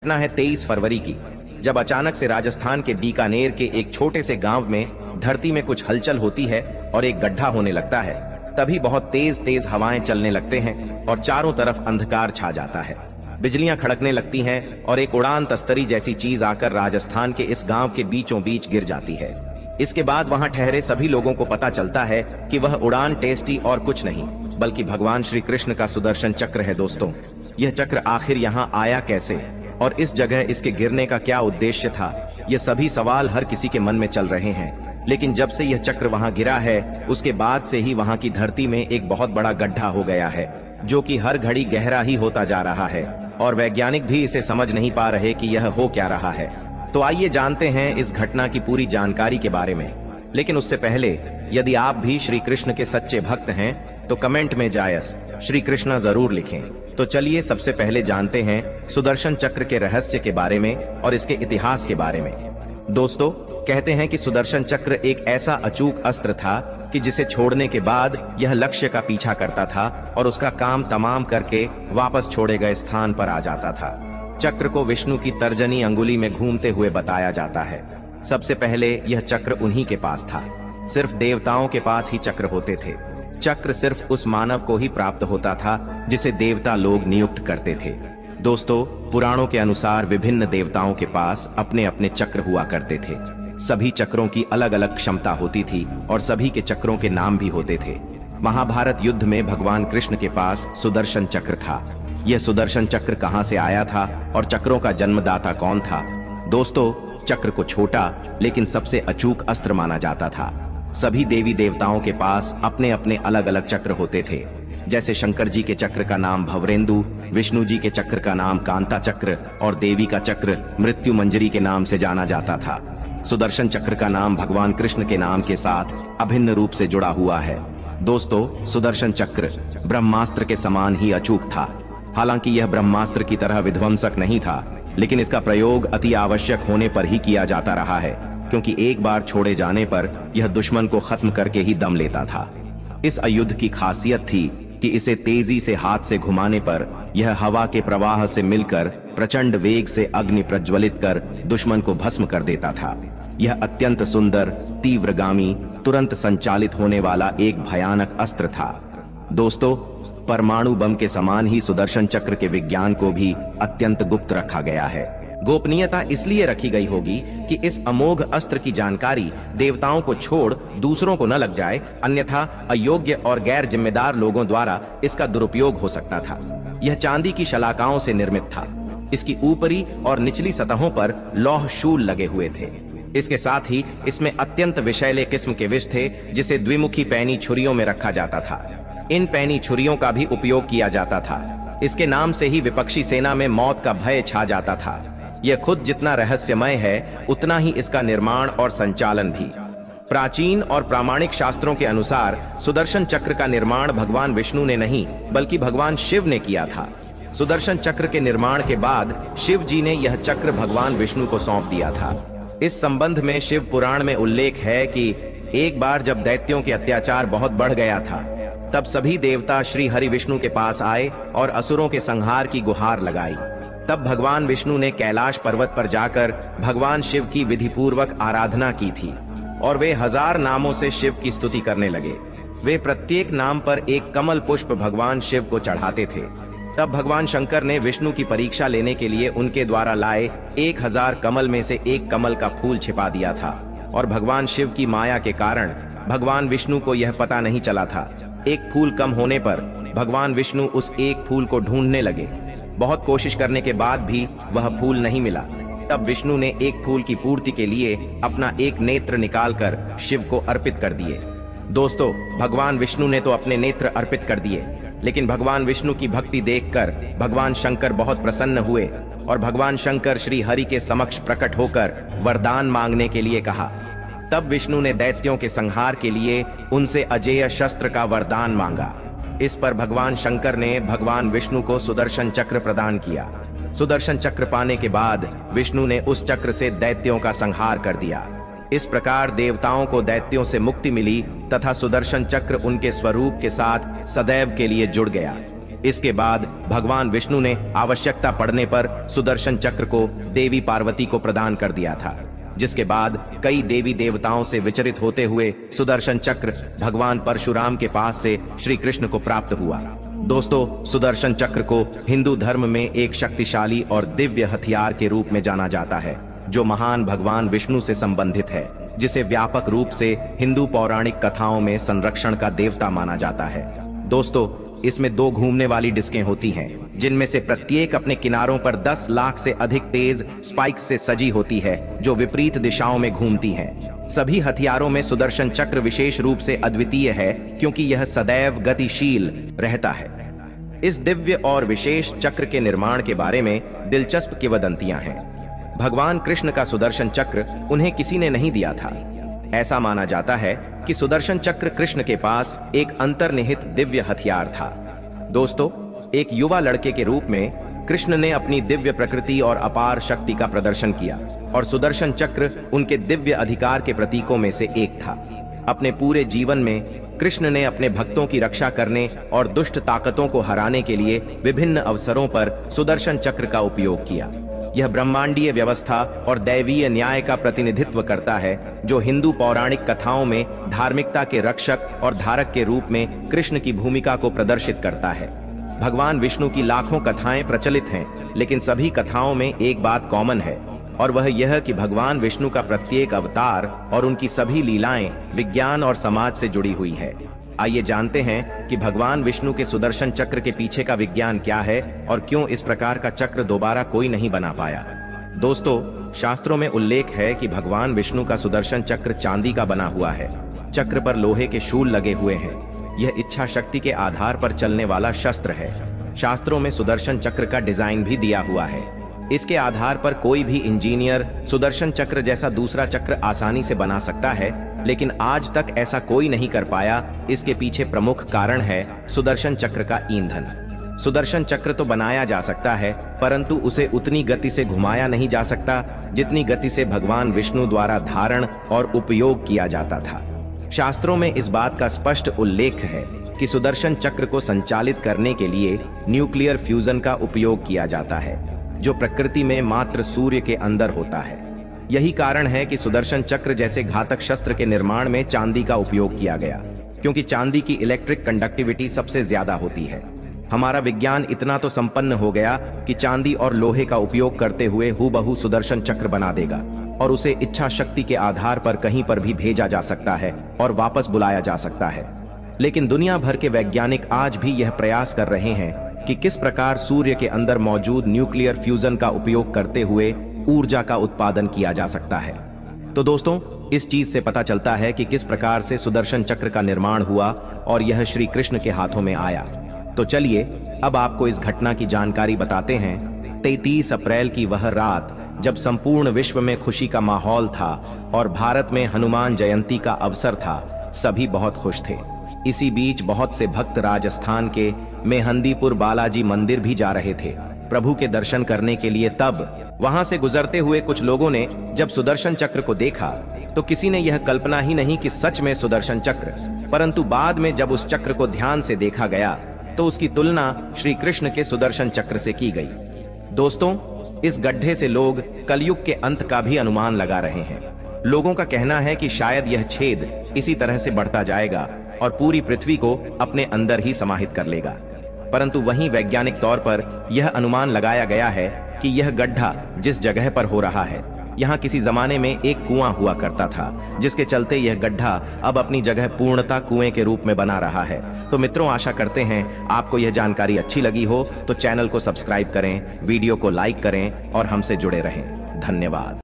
घटना है 23 फरवरी की, जब अचानक से राजस्थान के बीकानेर के एक छोटे से गांव में धरती में कुछ हलचल होती है और एक गड्ढा होने लगता है। तभी बहुत तेज तेज हवाएं चलने लगते हैं और चारों तरफ अंधकार छा जाता है। बिजलियां खड़कने लगती हैं और एक उड़ान तस्तरी जैसी चीज आकर राजस्थान के इस गांव के बीचों बीच गिर जाती है। इसके बाद वहां ठहरे सभी लोगों को पता चलता है कि वह उड़ान टेस्टी और कुछ नहीं बल्कि भगवान श्री कृष्ण का सुदर्शन चक्र है। दोस्तों, यह चक्र आखिर यहाँ आया कैसे और इस जगह इसके गिरने का क्या उद्देश्य था, ये सभी सवाल हर किसी के मन में चल रहे हैं। लेकिन जब से यह चक्र वहां गिरा है, उसके बाद से ही वहां की धरती में एक बहुत बड़ा गड्ढा हो गया है, जो कि हर घड़ी गहरा ही होता जा रहा है और वैज्ञानिक भी इसे समझ नहीं पा रहे कि यह हो क्या रहा है। तो आइए जानते हैं इस घटना की पूरी जानकारी के बारे में। लेकिन उससे पहले, यदि आप भी श्री कृष्ण के सच्चे भक्त हैं तो कमेंट में जायस श्री कृष्णा जरूर लिखें। तो चलिए सबसे पहले जानते हैं सुदर्शन चक्र के रहस्य के बारे में और इसके इतिहास के बारे में। दोस्तों, कहते हैं कि सुदर्शन चक्र एक ऐसा अचूक अस्त्र था कि जिसे छोड़ने के बाद यह लक्ष्य का पीछा करता था और उसका काम तमाम करके वापस छोड़े गए स्थान पर आ जाता था। चक्र को विष्णु की तर्जनी अंगुली में घूमते हुए बताया जाता है। सबसे पहले यह चक्र उन्हीं के पास था। सिर्फ देवताओं के पास ही चक्र होते थे। चक्र सिर्फ उस मानव को ही प्राप्त होता था जिसे देवता लोग नियुक्त करते थे। दोस्तों, पुराणों के अनुसार विभिन्न देवताओं के पास अपने अपने चक्र हुआ करते थे। सभी चक्रों की अलग अलग क्षमता होती थी और सभी के चक्रों के नाम भी होते थे। महाभारत युद्ध में भगवान कृष्ण के पास सुदर्शन चक्र था। यह सुदर्शन चक्र कहां से आया था और चक्रों का जन्मदाता कौन था? दोस्तों, चक्र को छोटा लेकिन सबसे अचूक अस्त्र माना जाता था। सभी देवी देवताओं के पास अपने अपने अलग अलग चक्र होते थे। जैसे शंकर जी के चक्र का नाम भवरेंदु, विष्णु जी के चक्र का नाम कांता चक्र और देवी का चक्र मृत्यु मंजरी के नाम से जाना जाता था। सुदर्शन चक्र का नाम भगवान कृष्ण के नाम के साथ अभिन्न रूप से जुड़ा हुआ है। दोस्तों, सुदर्शन चक्र ब्रह्मास्त्र के समान ही अचूक था। हालांकि यह ब्रह्मास्त्र की तरह विध्वंसक नहीं था, लेकिन इसका प्रयोग अति आवश्यक होने पर ही किया जाता रहा है, क्योंकि एक बार छोड़े जाने पर यह दुश्मन को खत्म करके ही दम लेता था। इस आयुध की खासियत थी कि इसे तेजी से हाथ से घुमाने पर यह हवा के प्रवाह से मिलकर प्रचंड वेग से अग्नि प्रज्वलित कर दुश्मन को भस्म कर देता था। यह अत्यंत सुंदर, तीव्रगामी, तुरंत संचालित होने वाला एक भयानक अस्त्र था। दोस्तों, परमाणु बम के समान ही सुदर्शन चक्र के विज्ञान को भी अत्यंत गुप्त रखा गया है। गोपनीयता इसलिए रखी गई होगी कि इस अमोघ अस्त्र की जानकारी देवताओं को छोड़ दूसरों को न लग जाए, अन्यथा अयोग्य और गैर जिम्मेदार लोगों द्वारा इसका दुरुपयोग हो सकता था। यह चांदी की शलाकाओं से निर्मित था। इसकी ऊपरी और निचली सतहों पर लौह शूल लगे हुए थे। इसके साथ ही इसमें अत्यंत विषैले किस्म के विष थे, जिसे द्विमुखी पैनी छुरियों में रखा जाता था। इन पैनी छुरियों का भी उपयोग किया जाता था। इसके नाम से ही विपक्षी सेना में मौत का भय छा जाता था। यह खुद जितना रहस्यमय है, उतना ही इसका निर्माण और संचालन भी। प्राचीन और प्रामाणिक शास्त्रों के अनुसार सुदर्शन चक्र का निर्माण भगवान विष्णु ने नहीं बल्कि भगवान शिव ने किया था। सुदर्शन चक्र के निर्माण के बाद शिव जी ने यह चक्र भगवान विष्णु को सौंप दिया था। इस संबंध में शिव पुराण में उल्लेख है कि एक बार जब दैत्यों के अत्याचार बहुत बढ़ गया था, तब सभी देवता श्री हरि विष्णु के पास आए और असुरों के संहार की गुहार लगाई। तब भगवान विष्णु ने कैलाश पर्वत पर जाकर भगवान शिव की विधिपूर्वक आराधना की थी और वे 1000 नामों से शिव की स्तुति करने लगे। वे प्रत्येक नाम पर एक कमल पुष्प भगवान शिव को चढ़ाते थे। तब भगवान शंकर ने विष्णु की परीक्षा लेने के लिए उनके द्वारा लाए 1000 कमल में से एक कमल का फूल छिपा दिया था और भगवान शिव की माया के कारण भगवान विष्णु को यह पता नहीं चला था। एक फूल कम होने पर भगवान विष्णु उस एक फूल को ढूंढने लगे। बहुत कोशिश करने के बाद भी वह फूल नहीं मिला। तब विष्णु ने एक फूल की पूर्ति के लिए अपना एक नेत्र निकालकर शिव को अर्पित कर दिए। दोस्तों, भगवान विष्णु ने तो अपने नेत्र अर्पित कर दिए, लेकिन भगवान विष्णु की भक्ति देखकर भगवान शंकर बहुत प्रसन्न हुए और भगवान शंकर श्री हरि के समक्ष प्रकट होकर वरदान मांगने के लिए कहा। तब विष्णु ने दैत्यों के संहार के लिए उनसे अजेय शस्त्र का वरदान मांगा। इस पर भगवान शंकर ने भगवान विष्णु को सुदर्शन चक्र प्रदान किया। सुदर्शन चक्र पाने के बाद विष्णु ने उस चक्र से दैत्यों का संहार कर दिया। इस प्रकार देवताओं को दैत्यों से मुक्ति मिली तथा सुदर्शन चक्र उनके स्वरूप के साथ सदैव के लिए जुड़ गया। इसके बाद भगवान विष्णु ने आवश्यकता पड़ने पर सुदर्शन चक्र को देवी पार्वती को प्रदान कर दिया था, जिसके बाद कई देवी देवताओं से विचरित होते हुए सुदर्शन चक्र भगवान परशुराम के पास से श्री कृष्ण को प्राप्त हुआ। दोस्तों, सुदर्शन चक्र को हिंदू धर्म में एक शक्तिशाली और दिव्य हथियार के रूप में जाना जाता है, जो महान भगवान विष्णु से संबंधित है, जिसे व्यापक रूप से हिंदू पौराणिक कथाओं में संरक्षण का देवता माना जाता है। दोस्तों, इसमें 2 घूमने वाली डिस्कें होती हैं, जिनमें से प्रत्येक अपने किनारों पर 10 लाख से अधिक तेज स्पाइक्स से सजी होती है, जो विपरीत दिशाओं में घूमती हैं। सभी हथियारों में सुदर्शन चक्र विशेष रूप से अद्वितीय है, क्योंकि यह सदैव गतिशील रहता है। इस दिव्य और विशेष चक्र के निर्माण के बारे में दिलचस्प किंवदंतियां हैं। भगवान कृष्ण का सुदर्शन चक्र उन्हें किसी ने नहीं दिया था। ऐसा माना जाता है कि सुदर्शन चक्र कृष्ण के पास एक अंतर्निहित दिव्य हथियार था। दोस्तों, एक युवा लड़के के रूप में कृष्ण ने अपनी दिव्य प्रकृति और अपार शक्ति का प्रदर्शन किया, और सुदर्शन चक्र उनके दिव्य अधिकार के प्रतीकों में से एक था। अपने पूरे जीवन में कृष्ण ने अपने भक्तों की रक्षा करने और दुष्ट ताकतों को हराने के लिए विभिन्न अवसरों पर सुदर्शन चक्र का उपयोग किया। यह ब्रह्मांडीय व्यवस्था और दैवीय न्याय का प्रतिनिधित्व करता है, जो हिंदू पौराणिक कथाओं में धार्मिकता के रक्षक और धारक के रूप में कृष्ण की भूमिका को प्रदर्शित करता है। भगवान विष्णु की लाखों कथाएं प्रचलित हैं, लेकिन सभी कथाओं में एक बात कॉमन है, और वह यह कि भगवान विष्णु का प्रत्येक अवतार और उनकी सभी लीलाएं विज्ञान और समाज से जुड़ी हुई है। आइए जानते हैं कि भगवान विष्णु के सुदर्शन चक्र के पीछे का विज्ञान क्या है और क्यों इस प्रकार का चक्र दोबारा कोई नहीं बना पाया। दोस्तों, शास्त्रों में उल्लेख है कि भगवान विष्णु का सुदर्शन चक्र चांदी का बना हुआ है। चक्र पर लोहे के शूल लगे हुए हैं। यह इच्छा शक्ति के आधार पर चलने वाला शस्त्र है। शास्त्रों में सुदर्शन चक्र का डिजाइन भी दिया हुआ है। इसके आधार पर कोई भी इंजीनियर सुदर्शन चक्र जैसा दूसरा चक्र आसानी से बना सकता है, लेकिन आज तक ऐसा कोई नहीं कर पाया। इसके पीछे प्रमुख कारण है सुदर्शन चक्र का ईंधन। सुदर्शन चक्र तो बनाया जा सकता है, परंतु उसे उतनी गति से घुमाया नहीं जा सकता जितनी गति से भगवान विष्णु द्वारा धारण और उपयोग किया जाता था। शास्त्रों में इस बात का स्पष्ट उल्लेख है कि सुदर्शन चक्र को संचालित करने के लिए न्यूक्लियर फ्यूजन का उपयोग किया जाता है, जो प्रकृति में मात्र सूर्य के अंदर होता है। यही कारण है कि सुदर्शन चक्र जैसे घातक शस्त्र के निर्माण में चांदी का उपयोग किया गया, क्योंकि चांदी की इलेक्ट्रिक कंडक्टिविटी सबसे ज्यादा होती है। हमारा विज्ञान इतना तो संपन्न हो गया कि चांदी और लोहे का उपयोग करते हुए हूबहू सुदर्शन चक्र बना देगा, और उसे इच्छा शक्ति के आधार पर कहीं पर भी भेजा जा सकता है और वापस बुलाया जा सकता है। लेकिन दुनिया भर के वैज्ञानिक आज भी यह प्रयास कर रहे हैं कि किस प्रकार सूर्य के अंदर मौजूद न्यूक्लियर फ्यूजन का उपयोग करते हुए ऊर्जा का उत्पादन किया जा सकता है। तो दोस्तों, इस चीज से पता चलता है कि किस प्रकार से सुदर्शन चक्र का निर्माण हुआ और यह श्री कृष्ण के हाथों में आया। तो चलिए अब आपको इस घटना की जानकारी बताते हैं। 33 अप्रैल की वह रात जब संपूर्ण विश्व में खुशी का माहौल था और भारत में हनुमान जयंती का अवसर था, सभी बहुत खुश थे। इसी बीच बहुत से भक्त राजस्थान के मेहंदीपुर बालाजी मंदिर भी जा रहे थे प्रभु के दर्शन करने के लिए। तब वहां से गुजरते हुए कुछ लोगों ने जब सुदर्शन चक्र को देखा तो किसी ने यह कल्पना ही नहीं कि सच में सुदर्शन चक्र, परंतु बाद में जब उस चक्र को ध्यान से देखा गया तो उसकी तुलना श्री कृष्ण के सुदर्शन चक्र से की गई। दोस्तों, इस गड्ढे से लोग कलयुग के अंत का भी अनुमान लगा रहे हैं। लोगों का कहना है कि शायद यह छेद इसी तरह से बढ़ता जाएगा और पूरी पृथ्वी को अपने अंदर ही समाहित कर लेगा। परंतु वहीं वैज्ञानिक तौर पर यह अनुमान लगाया गया है कि यह गड्ढा जिस जगह पर हो रहा है, यहाँ किसी जमाने में एक कुआं हुआ करता था, जिसके चलते यह गड्ढा अब अपनी जगह पूर्णतः कुएं के रूप में बना रहा है। तो मित्रों, आशा करते हैं आपको यह जानकारी अच्छी लगी हो, तो चैनल को सब्सक्राइब करें, वीडियो को लाइक करें और हमसे जुड़े रहें। धन्यवाद।